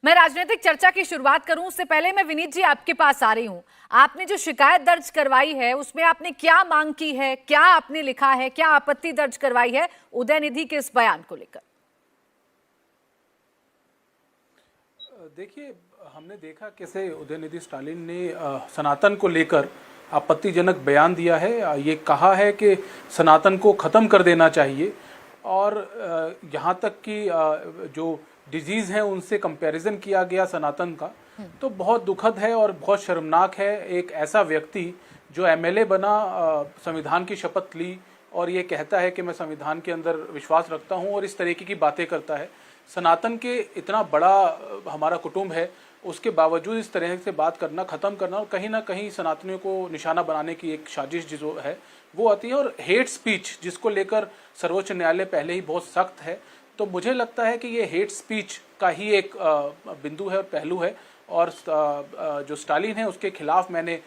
मैं राजनीतिक चर्चा की शुरुआत करूं उससे पहले मैं विनीत जी आपके पास आ रही हूं। आपने जो शिकायत दर्ज करवाई है उसमें आपने क्या मांग की है, क्या आपने लिखा है, क्या आपत्ति दर्ज करवाई है उदयनिधि के इस बयान को लेकर? देखिए, हमने देखा कैसे उदयनिधि स्टालिन ने सनातन को लेकर आपत्तिजनक बयान दिया है। ये कहा है कि सनातन को ख़त्म कर देना चाहिए और यहाँ तक कि जो डिजीज़ हैं उनसे कंपैरिजन किया गया सनातन का, तो बहुत दुखद है और बहुत शर्मनाक है। एक ऐसा व्यक्ति जो एमएलए बना, संविधान की शपथ ली और ये कहता है कि मैं संविधान के अंदर विश्वास रखता हूँ और इस तरीके की बातें करता है। सनातन के इतना बड़ा हमारा कुटुंब है, उसके बावजूद इस तरह से बात करना, ख़त्म करना और कहीं ना कहीं सनातनियों को निशाना बनाने की एक साजिश जो है वो आती है। और हेट स्पीच जिसको लेकर सर्वोच्च न्यायालय पहले ही बहुत सख्त है, तो मुझे लगता है कि ये हेट स्पीच का ही एक बिंदु है और पहलू है। और जो स्टालिन है उसके खिलाफ मैंने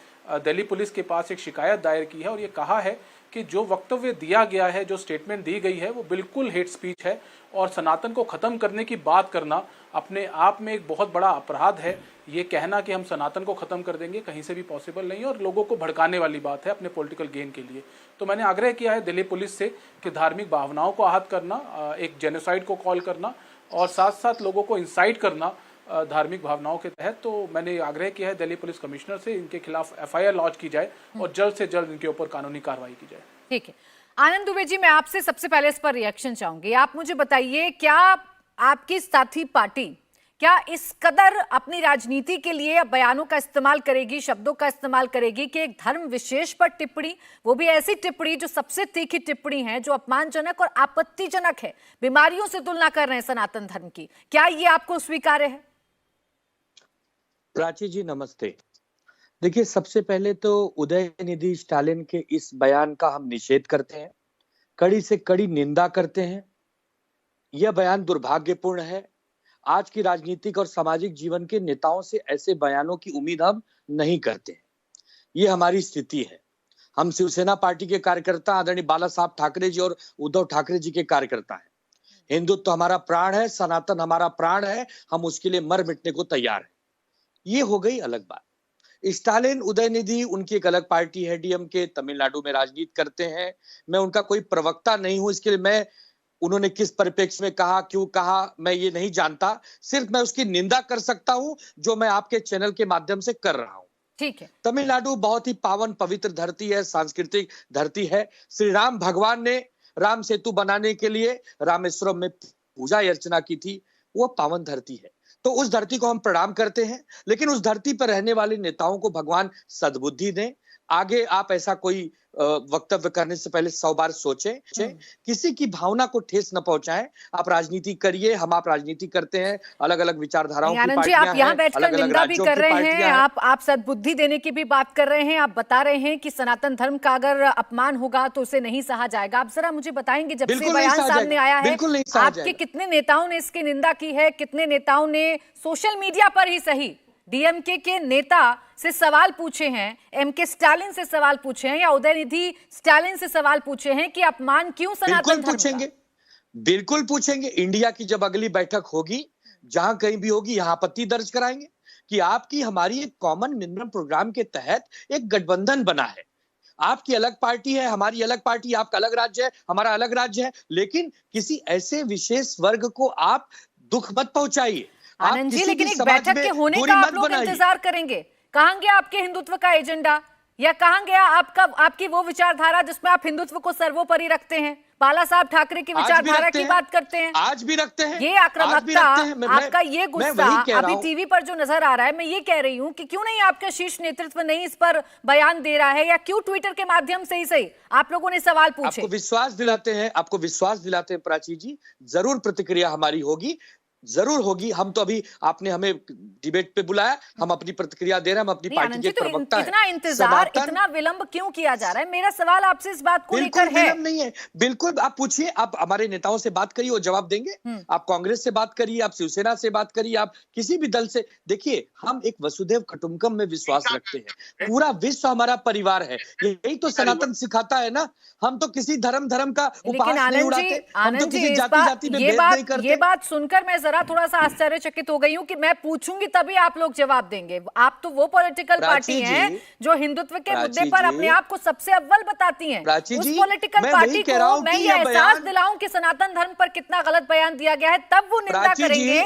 दिल्ली पुलिस के पास एक शिकायत दायर की है और ये कहा है कि जो वक्तव्य दिया गया है, जो स्टेटमेंट दी गई है वो बिल्कुल हेट स्पीच है और सनातन को ख़त्म करने की बात करना अपने आप में एक बहुत बड़ा अपराध है। ये कहना कि हम सनातन को ख़त्म कर देंगे कहीं से भी पॉसिबल नहीं है और लोगों को भड़काने वाली बात है अपने पॉलिटिकल गेन के लिए। तो मैंने आग्रह किया है दिल्ली पुलिस से कि धार्मिक भावनाओं को आहत करना, एक जेनोसाइड को कॉल करना और साथ साथ लोगों को इंसाइट करना धार्मिक भावनाओं के तहत, तो मैंने आग्रह किया है दिल्ली पुलिस कमिश्नर से इनके खिलाफ एफआईआर लॉन्च की जाए और जल्द से जल्द इनके ऊपर कानूनी कार्रवाई की जाए। ठीक है, आनंद दुबे जी, मैं आपसे सबसे पहले इस पर रिएक्शन चाहूंगी। आप मुझे बताइए, क्या आपकी साथी पार्टी क्या इस कदर अपनी राजनीति के लिए बयानों का इस्तेमाल करेगी, शब्दों का इस्तेमाल करेगी कि एक धर्म विशेष पर टिप्पणी, वो भी ऐसी टिप्पणी जो सबसे तीखी टिप्पणी है, जो अपमानजनक और आपत्तिजनक है, बीमारियों से तुलना कर रहे हैं सनातन धर्म की, क्या ये आपको स्वीकार्य है? प्राची जी नमस्ते। देखिए, सबसे पहले तो उदयनिधि स्टालिन के इस बयान का हम निषेध करते हैं, कड़ी से कड़ी निंदा करते हैं। यह बयान दुर्भाग्यपूर्ण है। आज की राजनीतिक और सामाजिक जीवन के नेताओं से ऐसे बयानों की उम्मीद हम नहीं करते हैं। ये हमारी स्थिति है। हम शिवसेना पार्टी के कार्यकर्ता आदरणीय बाला साहब ठाकरे जी और उद्धव ठाकरे जी के कार्यकर्ता हैं। हिंदुत्व तो हमारा प्राण है, सनातन हमारा प्राण है, हम उसके लिए मर मिटने को तैयार हैं। ये हो गई अलग बात। स्टालिन, उदयनिधि, उनकी एक अलग पार्टी है डीएमके, तमिलनाडु में राजनीति करते हैं। मैं उनका कोई प्रवक्ता नहीं हूं, इसके लिए मैं उन्होंने किस परिप्रेक्ष्य में कहा, क्यों कहा, मैं ये नहीं जानता। सिर्फ मैं उसकी निंदा कर सकता हूं जो मैं आपके चैनल के माध्यम से कर रहा हूं। ठीक है। तमिलनाडु बहुत ही पावन पवित्र धरती है, सांस्कृतिक धरती है। श्री राम भगवान ने राम सेतु बनाने के लिए रामेश्वरम में पूजा अर्चना की थी, वो पावन धरती है, तो उस धरती को हम प्रणाम करते हैं। लेकिन उस धरती पर रहने वाले नेताओं को भगवान सद्बुद्धि दें। आगे आप ऐसा कोई वक्तव्य करने से पहले 100 बार सोचें, किसी की भावना को ठेस न पहुंचाएं। आप राजनीति करिए, हम आप राजनीति करते हैं, अलग अलग विचारधाराओं की पार्टियां हैं, आप यहाँ बैठकर निंदा भी कर रहे हैं, आप सद्बुद्धि देने की भी बात कर रहे हैं, आप बता रहे हैं कि सनातन धर्म का अगर अपमान होगा तो उसे नहीं सहा जाएगा। आप जरा मुझे बताएंगे, जब से बयान सामने आया है आपके कितने नेताओं ने इसकी निंदा की है, कितने नेताओं ने सोशल मीडिया पर ही सही डीएमके के नेता से सवाल पूछे हैं, एमके स्टालिन से सवाल पूछे हैं या उदयनिधि स्टालिन से सवाल पूछे हैं कि अपमान क्यों सनातन धर्म का? बिल्कुल पूछेंगे। इंडिया की जब अगली बैठक होगी, जहां कहीं भी होगी, यहां आपत्ति दर्ज कराएंगे कि आपकी हमारी एक कॉमन मिनिमम प्रोग्राम के तहत एक गठबंधन बना है। आपकी अलग पार्टी है, हमारी अलग पार्टी, आपका अलग राज्य है, हमारा अलग राज्य है, लेकिन किसी ऐसे विशेष वर्ग को आप दुख मत पहुंचाइए। आनंद जी, लेकिन एक बैठक के होने का आप लोग इंतजार करेंगे। कहां गया आपके हिंदुत्व का एजेंडा, या कहां गया आपकी वो विचारधारा जिसमें आप हिंदुत्व को सर्वोपरि रखते हैं? बाला साहब ठाकरे की विचारधारा की बात करते हैं, आज भी रखते हैं। ये आक्रामकता, आपका ये गुस्सा अभी टीवी पर जो नजर आ रहा है, मैं ये कह रही हूं कि क्यों नहीं आपका शीर्ष नेतृत्व नहीं इस पर बयान दे रहा है, या क्यों ट्विटर के माध्यम से ही सही आप लोगों ने सवाल पूछे? आपको विश्वास दिलाते हैं प्राची जी, जरूर प्रतिक्रिया हमारी होगी, जरूर होगी। हम तो अभी, आपने हमें डिबेट पे बुलाया, हम अपनी प्रतिक्रिया दे रहे हैं, हम अपनी पार्टी के प्रवक्ता हैं। इतना इंतजार, इतना विलंब क्यों किया जा रहा है? मेरा सवाल आपसे इस बात को लेकर है। बिल्कुल विलंब नहीं है, बिल्कुल आप पूछिए, आप हमारे नेताओं से बात करिए, वो जवाब देंगे। आप कांग्रेस से बात करिए, आप शिवसेना से बात करिए, आप किसी भी दल से। देखिए, हम एक वसुधैव कुटुंबकम में विश्वास रखते हैं, पूरा विश्व हमारा परिवार है, यही तो सनातन सिखाता है ना। हम तो किसी धर्म का उपहास नहीं उड़ाते, हम तो किसी जाति में भेद नहीं करते। ये बात सुनकर मैं जरा थोड़ा सा आश्चर्यचकित हो गई हूँ कि मैं पूछूंगी तभी आप लोग जवाब देंगे। आप तो वो पॉलिटिकल पार्टी हैं जो हिंदुत्व के मुद्दे पर अपने आप को सबसे अव्वल बताती हैं। उस पॉलिटिकल पार्टी को मैं ये एहसास दिलाऊं कि सनातन धर्म पर कितना गलत बयान दिया गया है, तब वो निंदा करेंगे।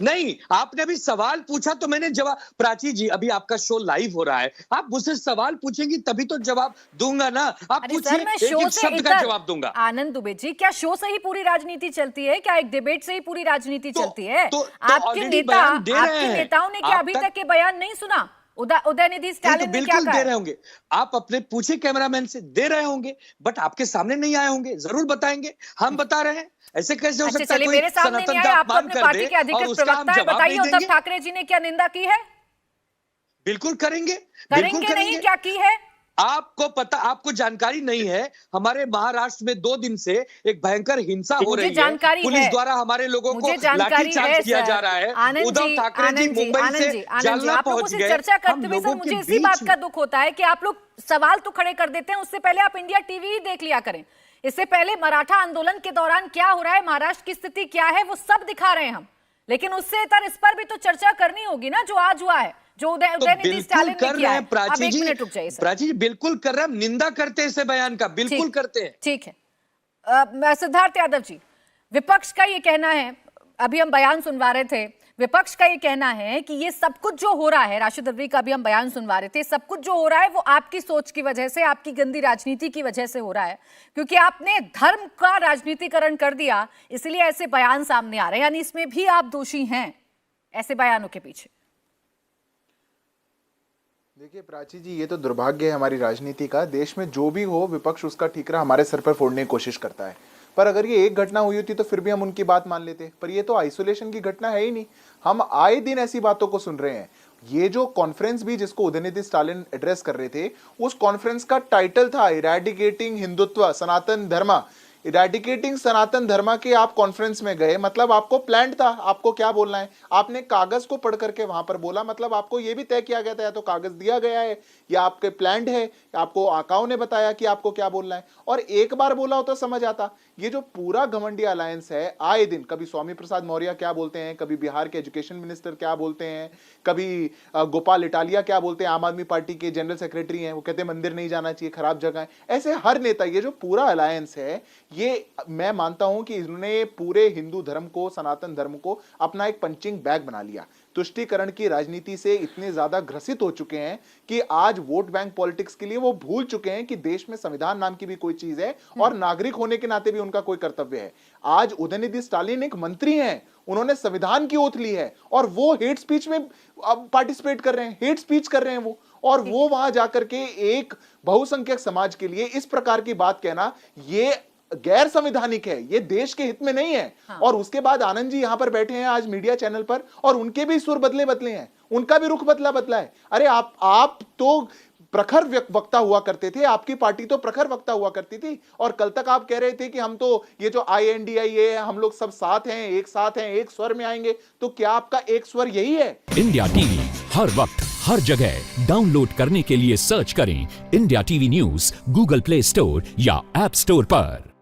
नहीं, आपने अभी सवाल पूछा तो मैंने जवाब। प्राची जी, अभी आपका शो लाइव हो रहा है, आप मुझसे सवाल पूछेंगी तभी तो जवाब दूंगा ना। आप पूछिए, एक शब्द का जवाब दूंगा। आनंद दुबे जी, क्या शो से ही पूरी राजनीति चलती है? क्या एक डिबेट से ही पूरी राजनीति चलती है? आपके नेताओं ने क्या अभी तक ये बयान नहीं सुना? उदयनिधि स्टालिन ने क्या कहा? दे रहे होंगे, आप अपने पूछे कैमरामैन से, दे रहे होंगे, बट आपके सामने नहीं आए होंगे। जरूर बताएंगे, हम बता रहे हैं। ऐसे कैसे हो सकता है? मेरे सामने नहीं आया, आपको अपने पार्टी के अधिकृत प्रवक्ता है, बताइए उद्धव ठाकरे जी ने क्या निंदा की है? बिल्कुल करेंगे। नहीं, क्या की है? आपको पता, आपको जानकारी नहीं है, हमारे महाराष्ट्र में 2 दिन से एक भयंकर हिंसा हो रही है। पुलिस द्वारा हमारे लोगों को लाठीचार्ज किया जा रहा है। उद्धव ठाकरे जी मुंबई से जालना पहुंच गए। चर्चा करते हुए सर मुझे इसी बात का दुख होता है कि आप लोग सवाल तो खड़े कर देते हैं, उससे पहले आप इंडिया टीवी ही देख लिया करें। इससे पहले मराठा आंदोलन के दौरान क्या हो रहा है, महाराष्ट्र की स्थिति क्या है, वो सब दिखा रहे हैं हम। लेकिन उससे इस पर भी तो चर्चा करनी होगी ना, जो आज हुआ है, जो उदयनिधि स्टालिन ने किया है। अब 1 मिनट रुक जाइए सर। प्राची जी, बिल्कुल कर रहे हैं, निंदा करते हैं इस बयान का, बिल्कुल करते हैं। ठीक है। सिद्धार्थ यादव जी, विपक्ष का ये कहना है, अभी हम बयान सुनवा रहे थे, विपक्ष का ये कहना है कि ये सब कुछ जो हो रहा है, राशिद रिजवी का भी हम बयान सुनवा रहे थे, सब कुछ जो हो रहा है वो आपकी सोच की वजह से, आपकी गंदी राजनीति की वजह से हो रहा है, क्योंकि आपने धर्म का राजनीतिकरण कर दिया, इसलिए ऐसे बयान सामने आ रहे हैं। यानी इसमें भी आप दोषी हैं, ऐसे बयानों के पीछे। देखिए प्राची जी, ये तो दुर्भाग्य है हमारी राजनीति का। देश में जो भी हो, विपक्ष उसका ठीकरा हमारे सर पर फोड़ने की कोशिश करता है। पर अगर ये एक घटना हुई होती तो फिर भी हम उनकी बात मान लेते, पर ये तो आइसोलेशन की घटना है ही नहीं। हम आए दिन ऐसी बातों को सुन रहे हैं। ये जो कॉन्फ्रेंस भी जिसको उदयनिधि स्टालिन एड्रेस कर रहे थे, उस कॉन्फ्रेंस का टाइटल था इरेडिकेटिंग हिंदुत्व सनातन धर्म। इरेडिकेटिंग सनातन धर्म के आप कॉन्फ्रेंस में गए, मतलब आपको प्लान था, आपको क्या बोलना है। आपने कागज को पढ़ करके वहां पर बोला, मतलब आपको यह भी तय किया गया था, या तो कागज दिया गया है या आपके प्लान है, आपको आकाओं ने बताया कि आपको क्या बोलना है। और एक बार बोला होता समझ आता। ये जो पूरा घमंडी अलायंस है, आए दिन कभी स्वामी प्रसाद मौर्य क्या बोलते हैं, कभी बिहार के एजुकेशन मिनिस्टर क्या बोलते हैं, कभी गोपाल इटालिया क्या बोलते हैं, आम आदमी पार्टी के जनरल सेक्रेटरी हैं, वो कहते हैं मंदिर नहीं जाना चाहिए, खराब जगह है। ऐसे हर नेता, ये जो पूरा अलायंस है, ये मैं मानता हूं कि इन्होंने पूरे हिंदू धर्म को, सनातन धर्म को अपना एक पंचिंग बैग बना लिया। तुष्टीकरण की राजनीति से इतने ज्यादा ग्रसित हो चुके हैं कि आज वोट बैंक पॉलिटिक्स के लिए वो भूल चुके हैं कि देश में संविधान नाम की भी कोई चीज है और नागरिक होने के नाते भी उनका कोई कर्तव्य है। आज उदयनिधि स्टालिन एक मंत्री हैं, उन्होंने संविधान की ओथ ली है और वो हेट स्पीच में पार्टिसिपेट कर रहे हैं, हेट स्पीच कर रहे हैं वो, और वो वहां जाकर के एक बहुसंख्यक समाज के लिए इस प्रकार की बात कहना, ये गैर संवैधानिक है, ये देश के हित में नहीं है। हाँ। और उसके बाद आनंद जी यहां पर बैठे हैं आज मीडिया चैनल पर, और उनके भी सुर बदले हैं, उनका भी रुख बदला है। अरे आप तो प्रखर वक्ता हुआ करते थे, आपकी पार्टी तो प्रखर वक्ता हुआ करती थी, और कल तक आप कह रहे थे कि हम तो ये जो INDI है, हम लोग सब साथ हैं, एक स्वर में आएंगे। तो क्या आपका एक स्वर यही है? इंडिया टीवी हर वक्त हर जगह डाउनलोड करने के लिए सर्च करें India TV news Google play store या ऐप स्टोर पर।